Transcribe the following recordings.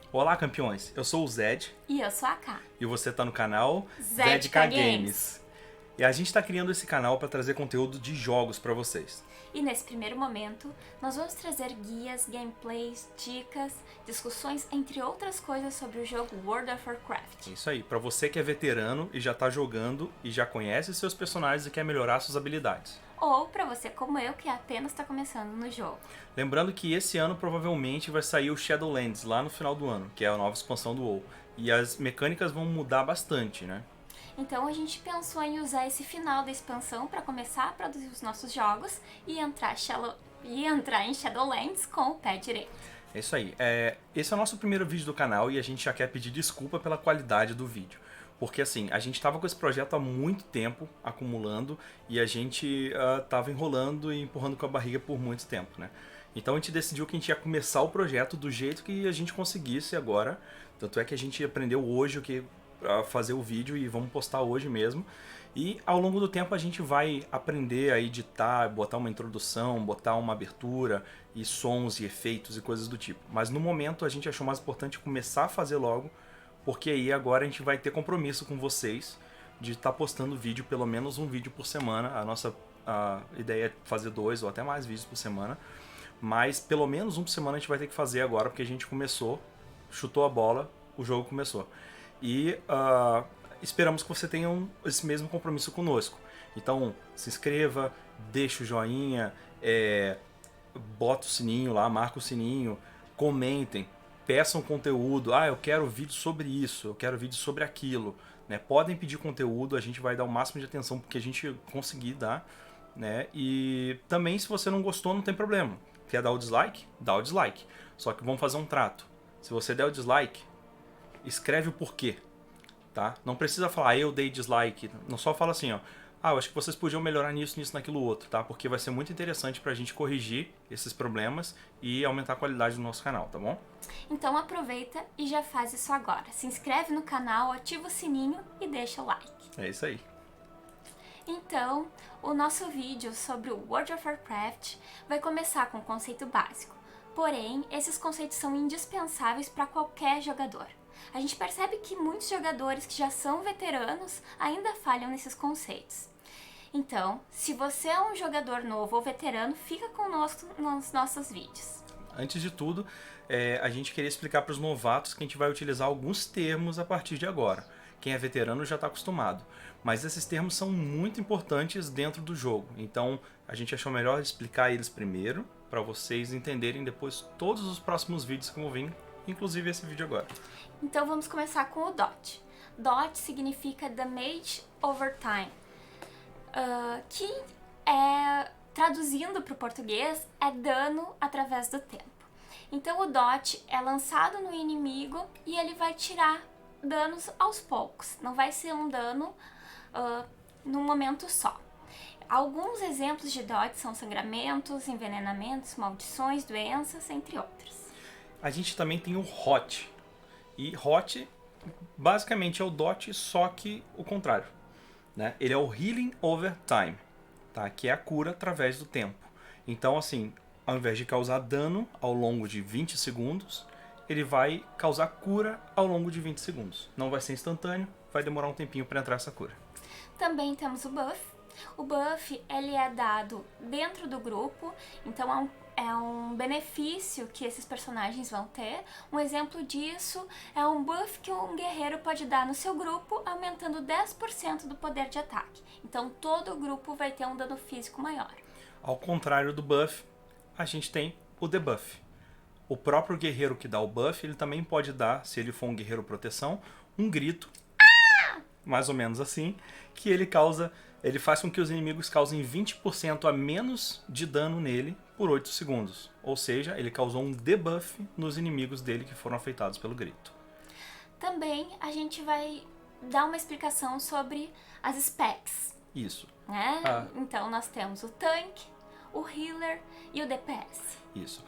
Olá, campeões! Eu sou o Zed E eu sou a Ká. e você está no canal Zedka Games. E a gente está criando esse canal para trazer conteúdo de jogos para vocês. E nesse primeiro momento, nós vamos trazer guias, gameplays, dicas, discussões, entre outras coisas sobre o jogo World of Warcraft. É isso aí, para você que é veterano e já está jogando e já conhece seus personagens e quer melhorar suas habilidades. Ou para você como eu, que apenas está começando no jogo. Lembrando que esse ano provavelmente vai sair o Shadowlands lá no final do ano, que é a nova expansão do WoW. E as mecânicas vão mudar bastante, né? Então a gente pensou em usar esse final da expansão para começar a produzir os nossos jogos e entrar em Shadowlands com o pé direito. É isso aí. Esse é o nosso primeiro vídeo do canal e a gente já quer pedir desculpa pela qualidade do vídeo. Porque assim, a gente estava com esse projeto há muito tempo, acumulando, e a gente estava enrolando e empurrando com a barriga por muito tempo, né? Então a gente decidiu que a gente ia começar o projeto do jeito que a gente conseguisse agora. Tanto é que a gente aprendeu hoje a fazer o vídeo e vamos postar hoje mesmo. E ao longo do tempo a gente vai aprender a editar, botar uma introdução, botar uma abertura e sons e efeitos e coisas do tipo. Mas no momento a gente achou mais importante começar a fazer logo, porque aí agora a gente vai ter compromisso com vocês de estar postando vídeo, pelo menos um vídeo por semana. A ideia é fazer 2 ou até mais vídeos por semana. Mas pelo menos um por semana a gente vai ter que fazer agora, porque a gente começou, chutou a bola, o jogo começou. E esperamos que você tenha esse mesmo compromisso conosco. Então, se inscreva, deixa o joinha, bota o sininho lá, marca o sininho, comentem, peçam conteúdo. Eu quero vídeo sobre isso, eu quero vídeo sobre aquilo. Né? Podem pedir conteúdo, a gente vai dar o máximo de atenção porque a gente conseguir dar. Né? E também, se você não gostou, não tem problema. Quer dar o dislike? Dá o dislike. Só que vamos fazer um trato. Se você der o dislike, escreve o porquê, tá? Não precisa falar, eu dei dislike. Não só fala assim, ó. Eu acho que vocês podiam melhorar nisso, nisso, naquilo outro, tá? Porque vai ser muito interessante pra gente corrigir esses problemas e aumentar a qualidade do nosso canal, tá bom? Então aproveita e já faz isso agora. Se inscreve no canal, ativa o sininho e deixa o like. É isso aí. Então, o nosso vídeo sobre o World of Warcraft vai começar com um conceito básico. Porém, esses conceitos são indispensáveis para qualquer jogador. A gente percebe que muitos jogadores que já são veteranos ainda falham nesses conceitos. Então, se você é um jogador novo ou veterano, fica conosco nos nossos vídeos. Antes de tudo, a gente queria explicar para os novatos que a gente vai utilizar alguns termos a partir de agora. Quem é veterano já está acostumado. Mas esses termos são muito importantes dentro do jogo. Então, a gente achou melhor explicar eles primeiro, para vocês entenderem depois todos os próximos vídeos que vão vir, inclusive esse vídeo agora. Então vamos começar com o DOT. DOT significa Damage Over Time, que traduzindo para o português, é dano através do tempo. Então o DOT é lançado no inimigo e ele vai tirar danos aos poucos, não vai ser um dano num momento só. Alguns exemplos de DOT são sangramentos, envenenamentos, maldições, doenças, entre outros. A gente também tem o HOT. E HOT basicamente é o DOT, só que o contrário. Né? Ele é o Healing Over Time, tá? Que é a cura através do tempo. Então, assim, ao invés de causar dano ao longo de 20 segundos, ele vai causar cura ao longo de 20 segundos. Não vai ser instantâneo, vai demorar um tempinho para entrar essa cura. Também temos o buff. O buff ele é dado dentro do grupo, então é um benefício que esses personagens vão ter. Um exemplo disso é um buff que um guerreiro pode dar no seu grupo, aumentando 10% do poder de ataque. Então todo o grupo vai ter um dano físico maior. Ao contrário do buff, a gente tem o debuff. O próprio guerreiro que dá o buff, ele também pode dar, se ele for um guerreiro proteção, um grito, mais ou menos assim, que ele faz com que os inimigos causem 20% a menos de dano nele por 8 segundos. Ou seja, ele causou um debuff nos inimigos dele que foram afetados pelo grito. Também a gente vai dar uma explicação sobre as specs. Isso. Né? Então nós temos o tanque, o healer e o DPS. Isso.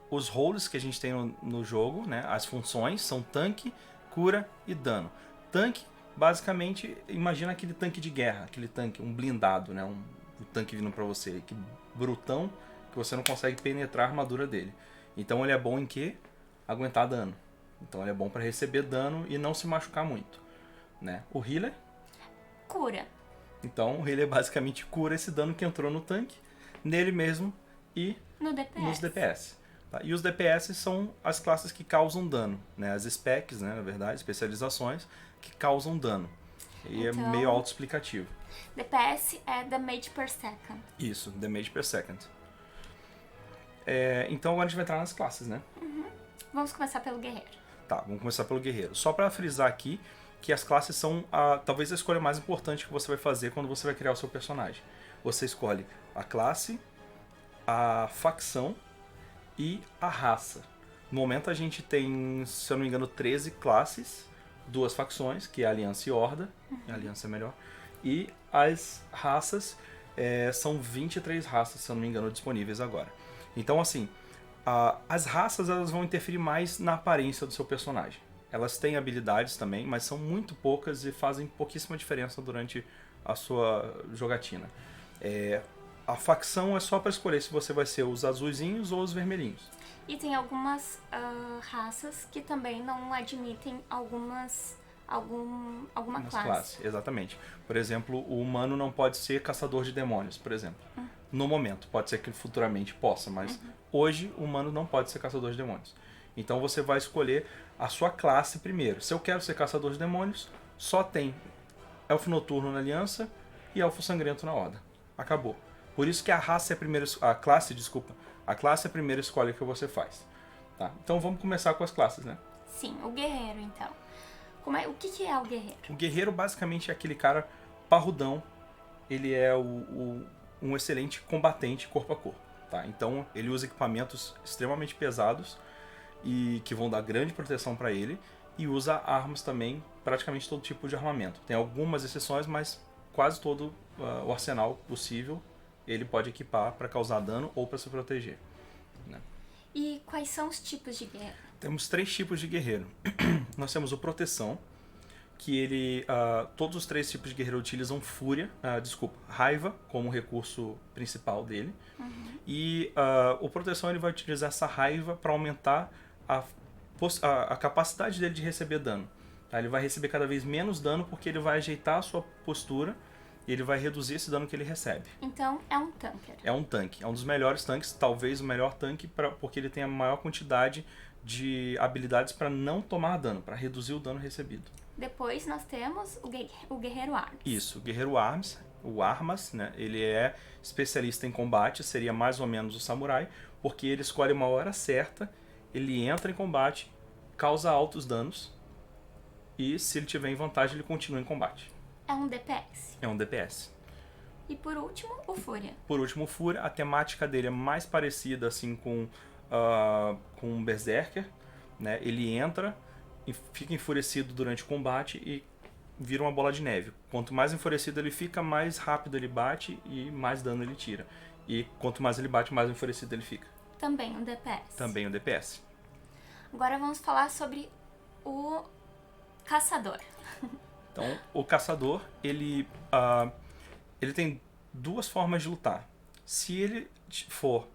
Os roles que a gente tem no jogo, né, as funções são tanque, cura e dano. Tanque, basicamente, imagina aquele tanque de guerra, aquele tanque, um blindado, né, um tanque vindo pra você, que brutão, que você não consegue penetrar a armadura dele. Então ele é bom em quê? Aguentar dano. Então ele é bom para receber dano e não se machucar muito, né? O healer, Cura. então o healer basicamente cura esse dano que entrou no tanque, nele mesmo e No DPS. nos DPS. Tá? E os DPS são as classes que causam dano, né? As specs, né, na verdade, especializações que causam dano. E Então, é meio autoexplicativo. DPS é Damage per Second. Isso, damage per second. Então agora a gente vai entrar nas classes, né? Vamos começar pelo guerreiro. Tá, vamos começar pelo guerreiro. Só para frisar aqui que as classes são talvez a escolha mais importante que você vai fazer quando você vai criar o seu personagem. Você escolhe a classe, a facção e a raça. No momento a gente tem, se eu não me engano, 13 classes, 2 facções, que é a Aliança e Horda, a Aliança é melhor, e as raças são 23 raças, se eu não me engano, disponíveis agora. Então, assim, as raças elas vão interferir mais na aparência do seu personagem. Elas têm habilidades também, mas são muito poucas e fazem pouquíssima diferença durante a sua jogatina. A facção é só para escolher se você vai ser os azuizinhos ou os vermelhinhos. E tem algumas raças que também não admitem alguma classe. Exatamente. Por exemplo, o humano não pode ser caçador de demônios, por exemplo. No momento, pode ser que futuramente possa, mas hoje o humano não pode ser caçador de demônios. Então você vai escolher a sua classe primeiro. Se eu quero ser caçador de demônios, só tem Elfo Noturno na Aliança e Elfo Sangrento na Horda. Acabou. Por isso que a classe é a primeira escolha que você faz. Tá? Então vamos começar com as classes, né? Sim, o guerreiro então. O que é o guerreiro? O guerreiro basicamente é aquele cara parrudão. Ele é um excelente combatente corpo a corpo. Tá? Então ele usa equipamentos extremamente pesados e que vão dar grande proteção para ele. E usa armas também, praticamente todo tipo de armamento. Tem algumas exceções, mas quase todo o arsenal possível ele pode equipar para causar dano ou para se proteger. Né? E quais são os tipos de guerreiro? Temos 3 tipos de guerreiro. Nós temos o proteção, que ele todos os 3 tipos de guerreiro utilizam raiva como recurso principal dele. E o proteção ele vai utilizar essa raiva para aumentar a capacidade dele de receber dano. Tá? Ele vai receber cada vez menos dano porque ele vai ajeitar a sua postura e ele vai reduzir esse dano que ele recebe. Então é um tanque. É um tanque. É um dos melhores tanques, talvez o melhor tanque, porque ele tem a maior quantidade de habilidades para não tomar dano, para reduzir o dano recebido. Depois nós temos o guerreiro Arms. Isso, o guerreiro Arms, o Armas, né? Ele é especialista em combate, seria mais ou menos o samurai, porque ele escolhe uma hora certa, ele entra em combate, causa altos danos e se ele tiver em vantagem ele continua em combate. É um DPS. É um DPS. E por último, o Fúria. Por último, o Fúria, a temática dele é mais parecida assim com um Berserker, né? Ele entra, fica enfurecido durante o combate e vira uma bola de neve. Quanto mais enfurecido ele fica, mais rápido ele bate e mais dano ele tira. E quanto mais ele bate, mais enfurecido ele fica. Também um DPS. Também um DPS. Agora vamos falar sobre o Caçador. Então, o Caçador, ele tem 2 formas de lutar. Se ele for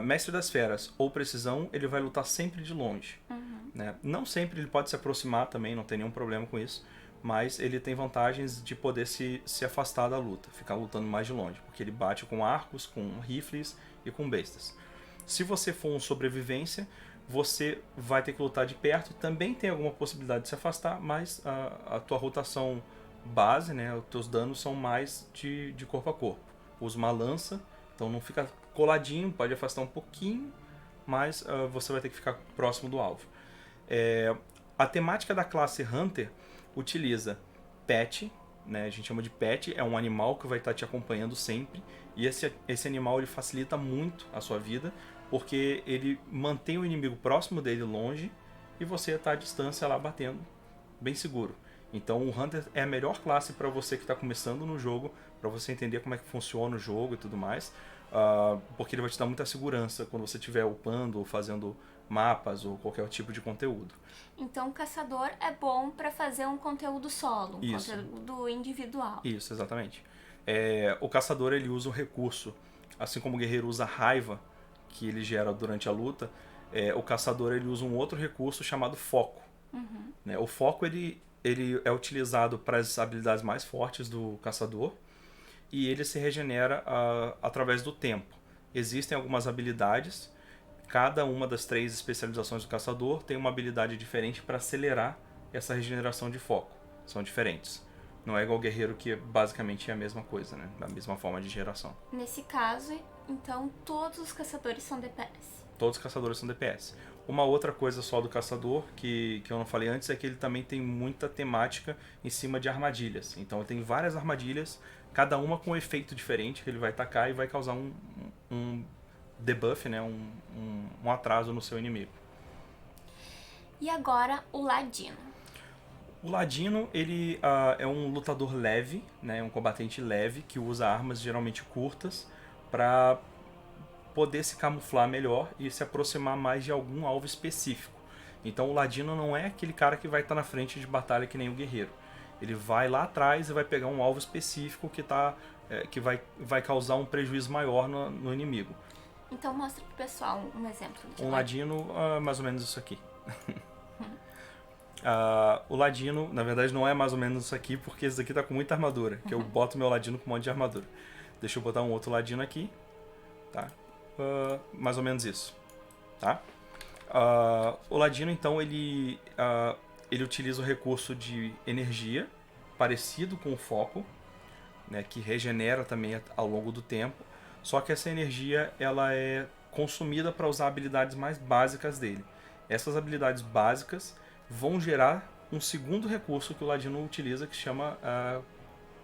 Mestre das Feras ou Precisão, ele vai lutar sempre de longe. Né? Não sempre ele pode se aproximar também, não tem nenhum problema com isso. Mas ele tem vantagens de poder se afastar da luta, ficar lutando mais de longe. Porque ele bate com arcos, com rifles e com bestas. Se você for um sobrevivência, você vai ter que lutar de perto. Também tem alguma possibilidade de se afastar, mas a tua rotação base, né, os teus danos são mais de corpo a corpo. Usa uma lança, então não fica coladinho, pode afastar um pouquinho, mas você vai ter que ficar próximo do alvo. A temática da classe Hunter utiliza pet, né, a gente chama de pet, é um animal que vai estar te acompanhando sempre, e esse animal ele facilita muito a sua vida, porque ele mantém o inimigo próximo dele longe e você está à distância lá batendo, bem seguro. Então o Hunter é a melhor classe para você que está começando no jogo, para você entender como é que funciona o jogo e tudo mais, porque ele vai te dar muita segurança quando você estiver upando ou fazendo mapas ou qualquer tipo de conteúdo. Então o Caçador é bom para fazer um conteúdo solo, um Isso. conteúdo individual. Isso, exatamente. O Caçador ele usa um recurso, assim como o Guerreiro usa a raiva que ele gera durante a luta, o caçador ele usa um outro recurso chamado foco. Né? O foco ele é utilizado para as habilidades mais fortes do caçador e ele se regenera através do tempo. Existem algumas habilidades, cada uma das 3 especializações do caçador tem uma habilidade diferente para acelerar essa regeneração de foco. São diferentes. Não é igual o guerreiro que basicamente é a mesma coisa, né? A mesma forma de geração. Nesse caso, então, todos os caçadores são DPS. Todos os caçadores são DPS. Uma outra coisa só do caçador, que eu não falei antes, é que ele também tem muita temática em cima de armadilhas. Então ele tem várias armadilhas, cada uma com um efeito diferente, que ele vai atacar e vai causar um debuff, né? um atraso no seu inimigo. E agora, o Ladino. O Ladino, ele é um lutador leve, né? Um combatente leve, que usa armas geralmente curtas para poder se camuflar melhor e se aproximar mais de algum alvo específico. Então o Ladino não é aquele cara que vai estar na frente de batalha que nem o guerreiro. Ele vai lá atrás e vai pegar um alvo específico que vai causar um prejuízo maior no inimigo. Então mostra pro pessoal um exemplo de Ladino, mais ou menos isso aqui. O Ladino, na verdade, não é mais ou menos isso aqui, porque esse daqui tá com muita armadura, que eu boto meu Ladino com um monte de armadura. Deixa eu botar um outro Ladino aqui, tá? Mais ou menos isso, tá? O Ladino, então, ele utiliza o recurso de energia, parecido com o foco, né, que regenera também ao longo do tempo, só que essa energia ela é consumida para usar habilidades mais básicas dele. Essas habilidades básicas vão gerar um segundo recurso que o Ladino utiliza, que se chama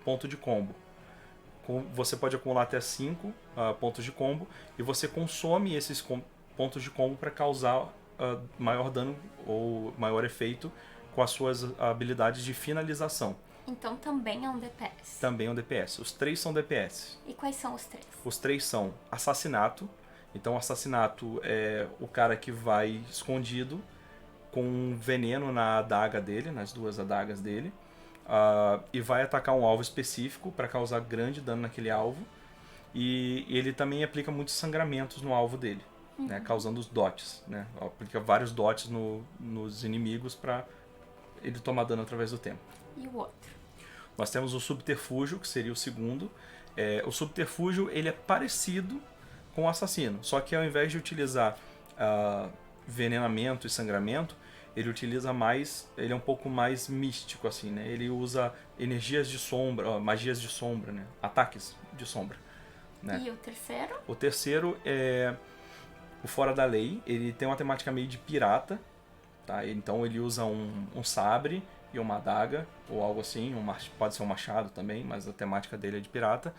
ponto de combo. Você pode acumular até 5 pontos de combo e você consome esses pontos de combo para causar maior dano ou maior efeito com as suas habilidades de finalização. Então também é um DPS. Também é um DPS. Os 3 são DPS. E quais são os 3? Os 3 são assassinato. Então assassinato é o cara que vai escondido com veneno na adaga dele, nas 2 adagas dele. E vai atacar um alvo específico para causar grande dano naquele alvo. E ele também aplica muitos sangramentos no alvo dele, né, causando os dots. Né? Aplica vários dots nos inimigos para ele tomar dano através do tempo. E o outro? Nós temos o subterfúgio, que seria o segundo. O subterfúgio ele é parecido com o assassino, só que ao invés de utilizar envenenamento e sangramento, ele utiliza mais, ele é um pouco mais místico assim, né? Ele usa energias de sombra, magias de sombra, né? Ataques de sombra, né? E o terceiro? O terceiro é o Fora da Lei. Ele tem uma temática meio de pirata, tá? Então ele usa um sabre e uma adaga ou algo assim, pode ser um machado também, mas a temática dele é de pirata.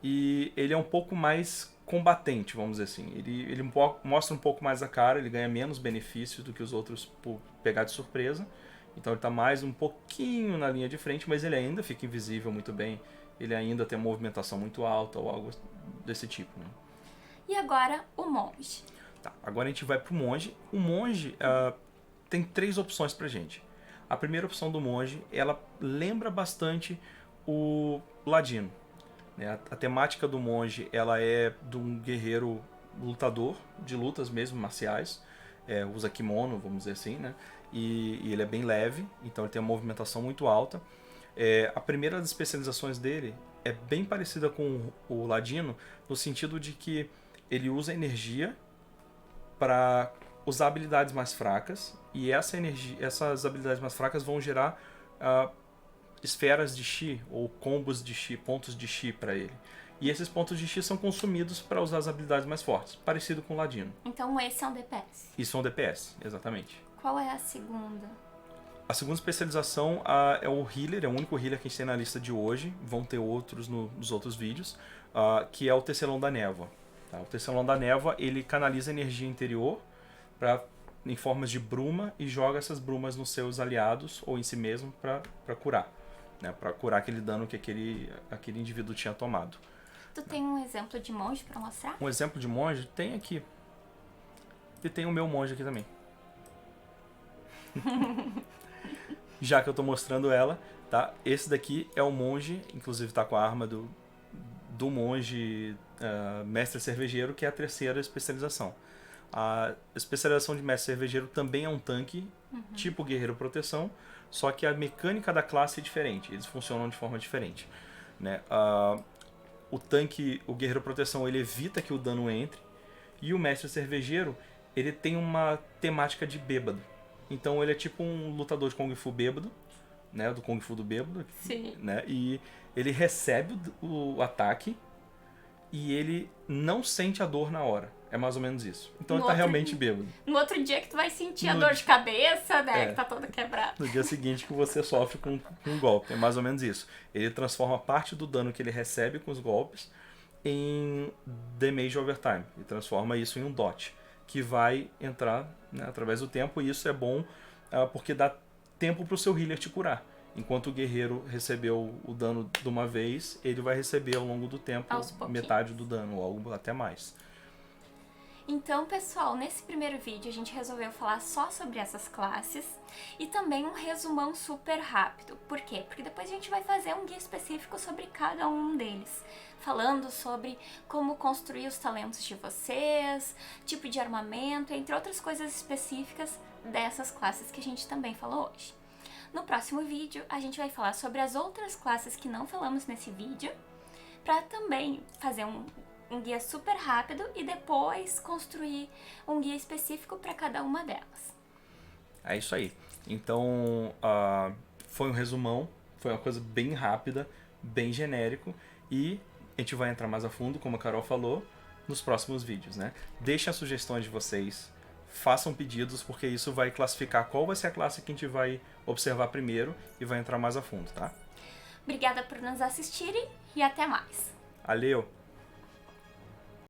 E ele é um pouco mais combatente, vamos dizer assim. Ele mostra um pouco mais a cara, ele ganha menos benefícios do que os outros por pegar de surpresa. Então ele está mais um pouquinho na linha de frente, mas ele ainda fica invisível muito bem. Ele ainda tem uma movimentação muito alta ou algo desse tipo, né? E agora o monge. Tá, agora a gente vai pro monge. O monge tem 3 opções pra gente. A primeira opção do monge, ela lembra bastante o ladino. A temática do monge ela é de um guerreiro lutador, de lutas mesmo, marciais. Usa kimono, vamos dizer assim, né? E ele é bem leve, então ele tem uma movimentação muito alta. A primeira das especializações dele é bem parecida com o ladino, no sentido de que ele usa energia para usar habilidades mais fracas, e essas habilidades mais fracas vão gerar esferas de chi ou combos de chi, pontos de chi para ele. E esses pontos de chi são consumidos para usar as habilidades mais fortes, parecido com o ladino. Então esse é um DPS. Isso é um DPS, exatamente. Qual é a segunda? A segunda especialização é o healer, é o único healer que a gente tem na lista de hoje. Vão ter outros nos outros vídeos, que é o Tecelão da Névoa. Tá? O Tecelão da Névoa, ele canaliza energia interior em formas de bruma e joga essas brumas nos seus aliados ou em si mesmo para curar. Né? Para curar aquele dano que aquele indivíduo tinha tomado. Tu tem um exemplo de monge para mostrar? Um exemplo de monge? Tem aqui. E tem o meu monge aqui também. Já que eu tô mostrando ela, tá? Esse daqui é o monge, inclusive tá com a arma do monge mestre cervejeiro, que é a terceira especialização. A especialização de mestre cervejeiro também é um tanque, tipo guerreiro proteção, só que a mecânica da classe é diferente, eles funcionam de forma diferente, né? O tanque, o guerreiro proteção, ele evita que o dano entre, e o mestre cervejeiro, ele tem uma temática de bêbado. Então ele é tipo um lutador de Kung Fu bêbado, né? Do Kung Fu do bêbado. Sim. Né? E ele recebe o ataque e ele não sente a dor na hora. É mais ou menos isso. Então ele tá realmente bêbado. No outro dia que tu vai sentir a dor de cabeça, né? É. Que tá todo quebrado. No dia seguinte que você sofre com um golpe. É mais ou menos isso. Ele transforma parte do dano que ele recebe com os golpes em Damage Over Time. E transforma isso em um dot, que vai entrar, né, através do tempo. E isso é bom porque dá tempo pro seu healer te curar. Enquanto o guerreiro recebeu o dano de uma vez, ele vai receber ao longo do tempo metade do dano, ou algo até mais. Então, pessoal, nesse primeiro vídeo a gente resolveu falar só sobre essas classes e também um resumão super rápido. Por quê? Porque depois a gente vai fazer um guia específico sobre cada um deles, falando sobre como construir os talentos de vocês, tipo de armamento, entre outras coisas específicas dessas classes que a gente também falou hoje. No próximo vídeo a gente vai falar sobre as outras classes que não falamos nesse vídeo, para também fazer um guia super rápido e depois construir um guia específico para cada uma delas. É isso aí. Então, foi um resumão, foi uma coisa bem rápida, bem genérico, e a gente vai entrar mais a fundo, como a Carol falou, nos próximos vídeos, né? Deixem as sugestões de vocês, façam pedidos, porque isso vai classificar qual vai ser a classe que a gente vai observar primeiro e vai entrar mais a fundo, tá? Obrigada por nos assistirem e até mais. Valeu!